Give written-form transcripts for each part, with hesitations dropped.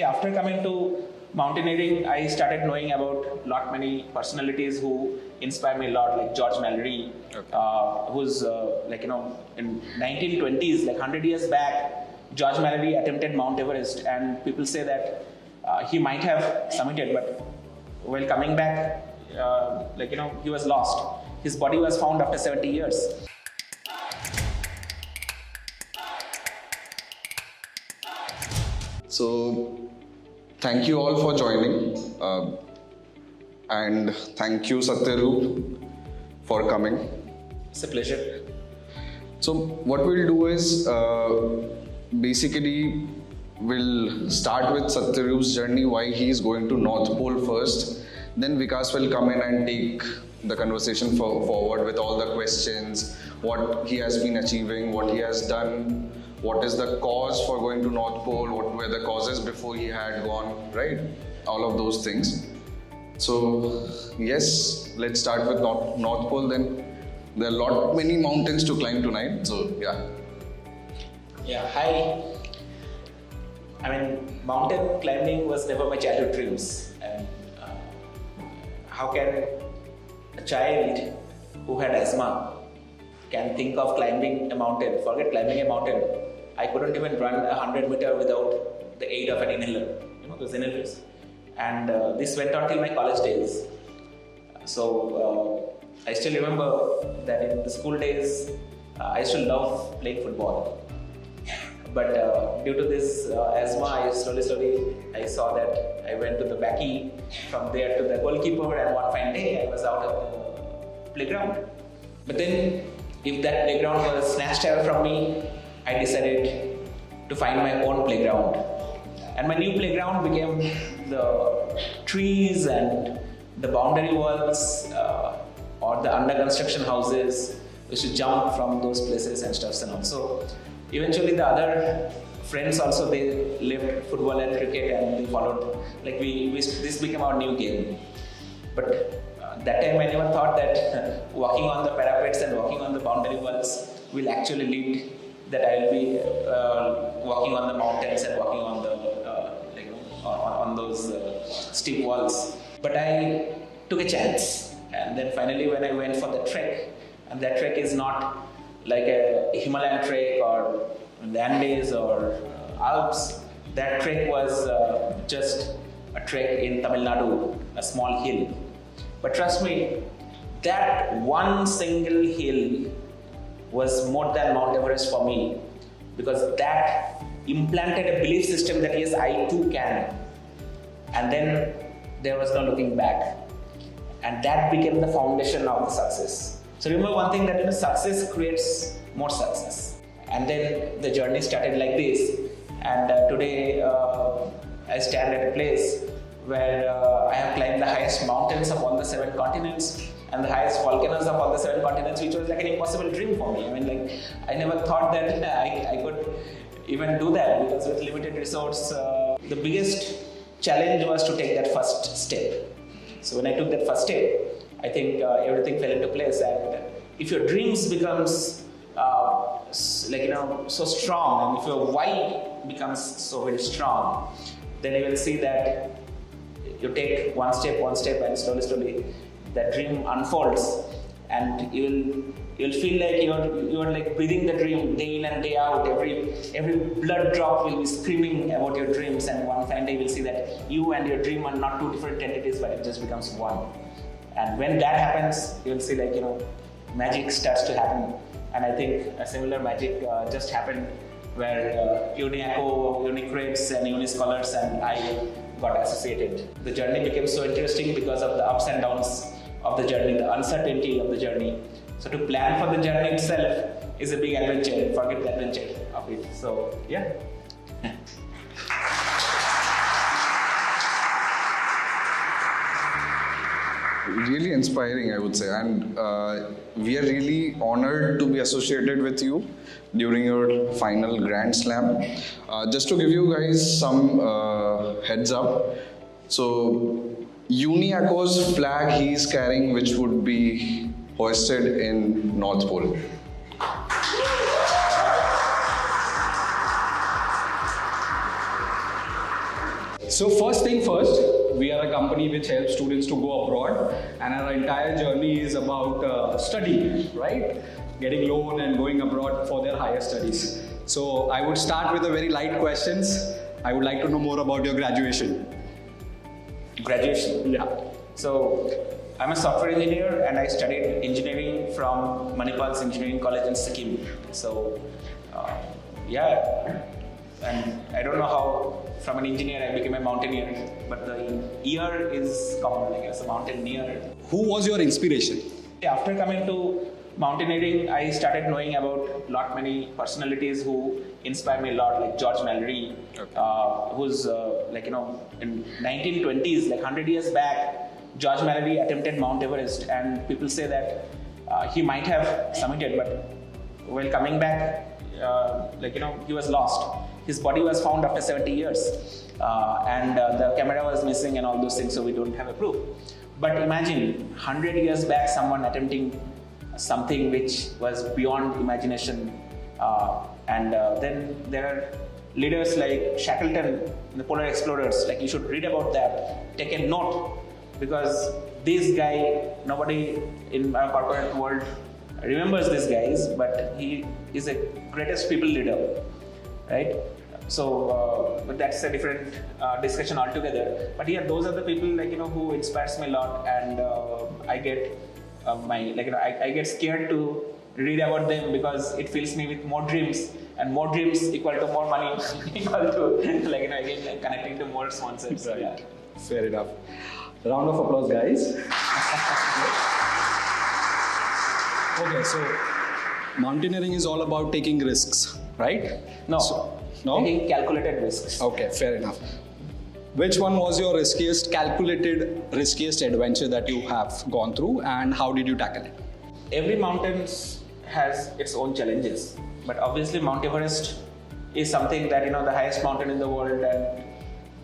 After coming to mountaineering, I started knowing about many personalities who inspire me a lot, like George Mallory, who's in 1920s, like 100 years back, George Mallory attempted Mount Everest, and people say that he might have summited, but while coming back, he was lost. His body was found after 70 years. So, thank you all for joining, and thank you Satyarup for coming. It's a pleasure. So, what we'll do is basically we'll start with Satyarup's journey, why he's going to North Pole first. Then Vikas will come in and take the conversation forward with all the questions, what he has been achieving, what he has done, what is the cause for going to North Pole, what were the causes before he had gone, right? All of those things. So yes, let's start with North Pole then. There are many mountains to climb tonight, so yeah. Yeah, hi. Mountain climbing was never my childhood dreams. And how can a child who had asthma can think of climbing a mountain? Forget climbing a mountain. I couldn't even run 100 meters without the aid of an inhaler, those inhalers. And this went on till my college days. So I still remember that in the school days, I used to love playing football. But due to this asthma, I slowly I saw that I went to the backy, from there to the goalkeeper, and one fine day I was out of the playground. But then, if that playground was snatched away from me, I decided to find my own playground. And my new playground became the trees and the boundary walls or the under construction houses. We should jump from those places and stuff. And also, eventually the other friends also, they left football and cricket and they followed. This became our new game. But that time I never thought that walking on the parapets and walking on the boundary walls will actually lead that I will be walking on the mountains and walking on the on those steep walls. But I took a chance, and then finally when I went for the trek, and that trek is not like a Himalayan trek or the Andes or Alps. That trek was just a trek in Tamil Nadu, a small hill. But trust me, that one single hill was more than Mount Everest for me, because that implanted a belief system that yes, I too can. And then there was no looking back. And that became the foundation of the success. So remember one thing, that success creates more success. And then the journey started like this. And today I stand at a place where I have climbed the highest mountains of all the 7 continents and the highest volcanoes of all the 7 continents, which was like an impossible dream for me. I never thought that I could even do that, because with limited resource, the biggest challenge was to take that first step. So when I took that first step, I think everything fell into place. And if your dreams becomes so strong, and if your why becomes so very strong, then you will see that you take one step, and slowly that dream unfolds, and you'll feel like you're like breathing the dream day in and day out. Every blood drop will be screaming about your dreams, and one fine day you will see that you and your dream are not 2 different entities, but it just becomes one. And when that happens, you'll see magic starts to happen. And I think a similar magic just happened, where UniAcco, UniCrates and UniScholars and I got associated. The journey became so interesting because of the ups and downs of the journey, the uncertainty of the journey. So to plan for the journey itself is a big adventure. Forget the adventure of it. So yeah. Really inspiring, I would say, and we are really honored to be associated with you during your final Grand Slam. Just to give you guys some heads up, so UniAcco's flag he is carrying, which would be hoisted in North Pole. So first thing first, we are a company which helps students to go abroad, and our entire journey is about study, right? Getting loan and going abroad for their higher studies. So I would start with a very light questions. I would like to know more about your graduation. Graduation. Yeah. So I'm a software engineer and I studied engineering from Manipal's Engineering College in Sikkim. So yeah, and I don't know how from an engineer I became a mountaineer, but the year is common, like as a mountaineer. Who was your inspiration? After coming to mountaineering, I started knowing about many personalities who inspire me a lot, like George Mallory, who's in 1920s, like 100 years back, George Mallory attempted Mount Everest, and people say that he might have summited, but while coming back, he was lost. His body was found after 70 years, and the camera was missing and all those things, so we don't have a proof. But imagine 100 years back, someone attempting something which was beyond imagination, and then there are leaders like Shackleton, the polar explorers. Like, you should read about that, take a note, because this guy, nobody in our corporate world remembers these guys, but he is a greatest people leader, right? So, but that's a different discussion altogether. But yeah, those are the people who inspires me a lot, and I get I get scared to read about them because it fills me with more dreams, and more dreams equal to more money, equal to again connecting to more sponsors. Right. Yeah. Fair enough. Round of applause, guys. Okay, so mountaineering is all about taking risks, right? No. No? Taking calculated risks. Okay, fair enough. Which one was your riskiest adventure that you have gone through, and how did you tackle it? Every mountain has its own challenges, but obviously Mount Everest is something that, the highest mountain in the world, and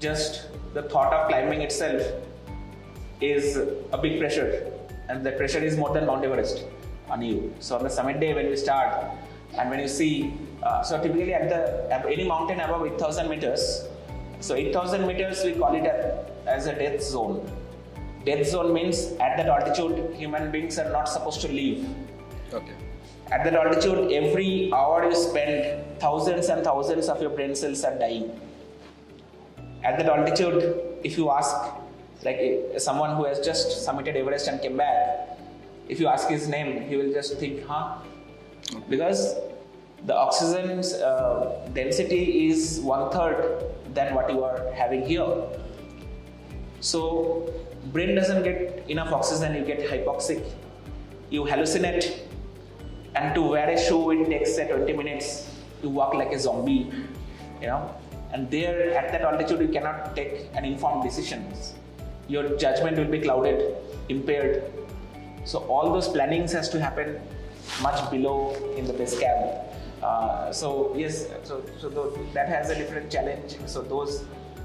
just the thought of climbing itself is a big pressure, and the pressure is more than Mount Everest on you. So on the summit day when you start and when you see, so typically at any mountain above 8,000 meters, so 8,000 meters we call it as a death zone. Death zone means at that altitude human beings are not supposed to live. Okay. At that altitude, every hour you spend, thousands and thousands of your brain cells are dying. At that altitude, if you ask, someone who has just summited Everest and came back, if you ask his name, he will just think, huh? Because the oxygen's density is 1/3 than what you are having here. So, brain doesn't get enough oxygen, you get hypoxic, you hallucinate, and to wear a shoe it takes 20 minutes, you walk like a zombie, and there at that altitude you cannot take an informed decisions. Your judgment will be clouded, impaired. So all those plannings has to happen much below in the base camp. So that has a different challenge. So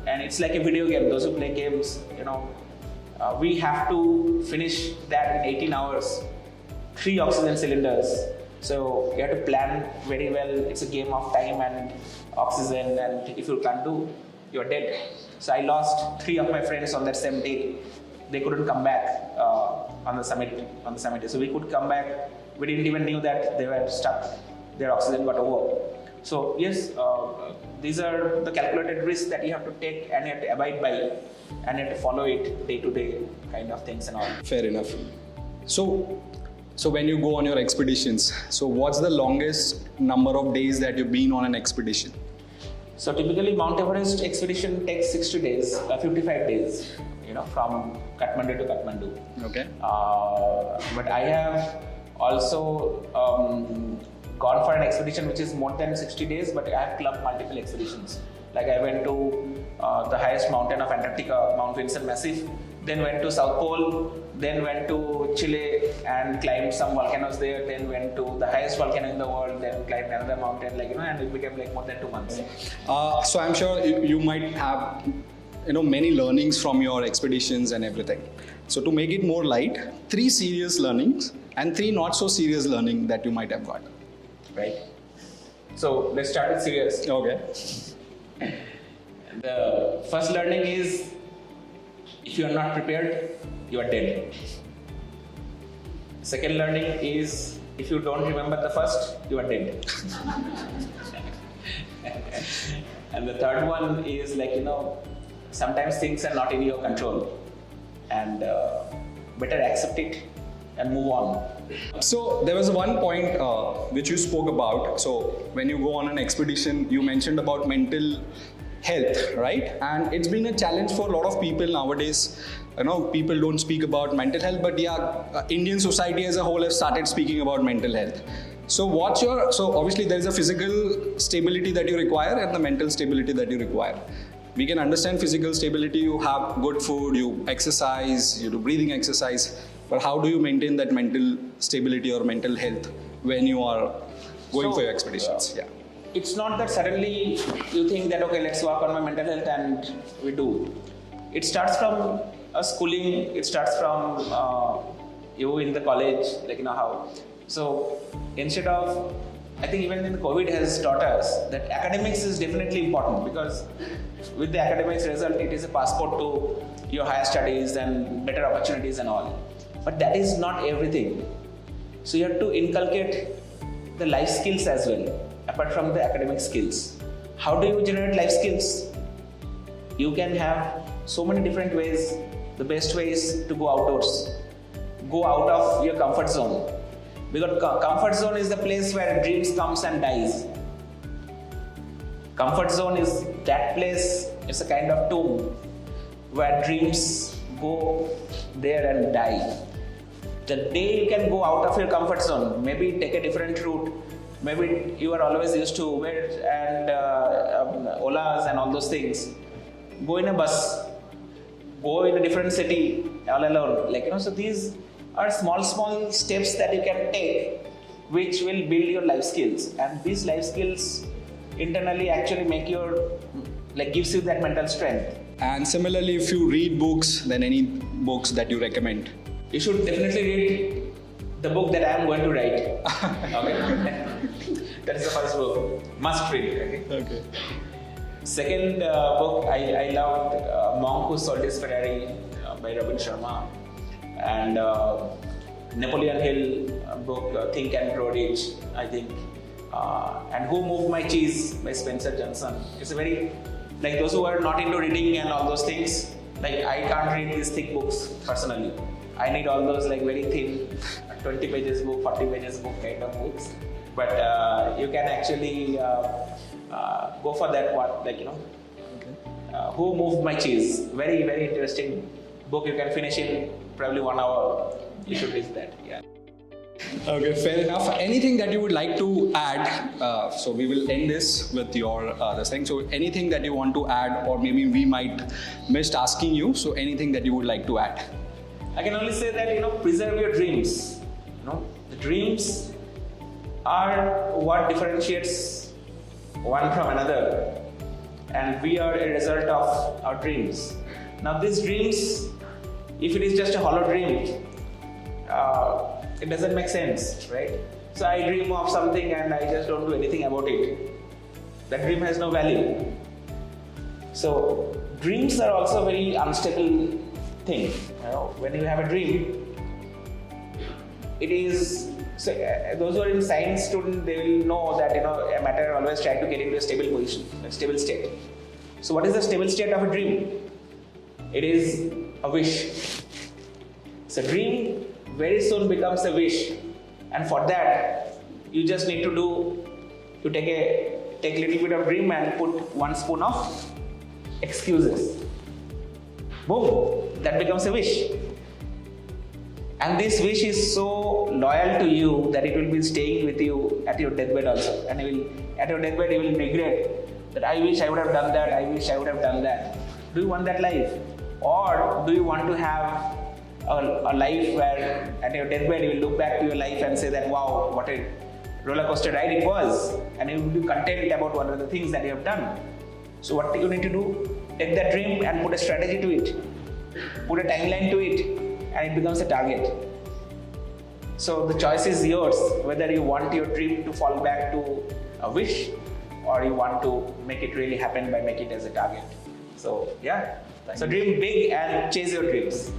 and it's like a video game. Those who play games, we have to finish that in 18 hours, 3 oxygen cylinders. So you have to plan very well. It's a game of time and oxygen, and if you can't do, you're dead. So I lost 3 of my friends on that same day. They couldn't come back on the summit. So we could come back. We didn't even knew that they were stuck. Their oxygen got over. So yes, these are the calculated risks that you have to take and you have to abide by, and you have to follow it day to day kind of things and all. Fair enough. So when you go on your expeditions, so what's the longest number of days that you've been on an expedition? So typically Mount Everest expedition takes 60 days, 55 days, from Kathmandu to Kathmandu. Okay. But I have also gone for an expedition which is more than 60 days, but I have clubbed multiple expeditions. Like I went to the highest mountain of Antarctica, Mount Vinson Massif, then went to South Pole, then went to Chile and climbed some volcanoes there, then went to the highest volcano in the world, then climbed another mountain, and it became more than 2 months. So I'm sure you might have many learnings from your expeditions and everything. So to make it more light, 3 serious learnings and 3 not so serious learning that you might have got. Right. So let's start with serious. Okay. The first learning is, if you are not prepared, you are dead. Second learning is, if you don't remember the first, you are dead. And the third one is like, sometimes things are not in your control, and better accept it and move on. So there was one point which you spoke about. So when you go on an expedition, you mentioned about mental health, right? And it's been a challenge for a lot of people nowadays. People don't speak about mental health, but Indian society as a whole has started speaking about mental health. So obviously there is a physical stability that you require and the mental stability that you require. We can understand physical stability, you have good food, you exercise, you do breathing exercise, but how do you maintain that mental stability or mental health when you are going for your expeditions? It's not that suddenly you think that, okay, let's work on my mental health and we do. It starts from schooling, it starts from you in the college, how. So instead of, I think even in the COVID has taught us that academics is definitely important, because with the academics result, it is a passport to your higher studies and better opportunities and all. But that is not everything. So you have to inculcate the life skills as well, apart from the academic skills. How do you generate life skills? You can have so many different ways. The best way is to go outdoors. Go out of your comfort zone. Because comfort zone is the place where dreams comes and dies. Comfort zone is that place, it's a kind of tomb where dreams go there and die. The day you can go out of your comfort zone, maybe take a different route, maybe you are always used to Uber and Olas and all those things. Go in a bus, go in a different city all alone. So these are small steps that you can take which will build your life skills, and these life skills internally actually make gives you that mental strength. And similarly, if you read books, then any books that you recommend? You should definitely read the book that I am going to write. Okay? That is the first book. Must read. Okay. Second book, I loved Monk Who Sold His Ferrari by Robin Sharma, and Napoleon Hill book, Think and Grow Rich, I think, and Who Moved My Cheese by Spencer Johnson. It's a very, those who are not into reading and all those things, I can't read these thick books personally. I need all those very thin 20 pages book, 40 pages book kind of books. But you can actually go for that one, Who Moved My Cheese. Very, very interesting book. You can finish in probably 1 hour. You should read that. Yeah. Okay, fair enough. Anything that you would like to add? So we will end this with your this thing. So anything that you want to add, or maybe we might missed asking you. So anything that you would like to add? I can only say that preserve your dreams. The dreams are what differentiates one from another, and we are a result of our dreams. Now these dreams, if it is just a hollow dream, it doesn't make sense, right? So I dream of something and I just don't do anything about it. That dream has no value. So dreams are also a very unstable thing. When you have a dream, it is, so those who are in science student, they will know that a matter always try to get into a stable position, a stable state. So what is the stable state of a dream? It is a wish. So dream very soon becomes a wish, and for that you just need to take a little bit of dream and put 1 spoon of excuses. Boom, that becomes a wish. And this wish is so loyal to you that it will be staying with you at your deathbed also. And at your deathbed you will regret that I wish I would have done that, I wish I would have done that. Do you want that life? Or do you want to have a life where at your deathbed you will look back to your life and say that, wow, what a roller coaster ride it was, and you will be content about what are the things that you have done. So what you need to do? Take that dream and put a strategy to it, put a timeline to it, and it becomes a target. So the choice is yours, whether you want your dream to fall back to a wish, or you want to make it really happen by making it as a target. So yeah, so dream big and chase your dreams.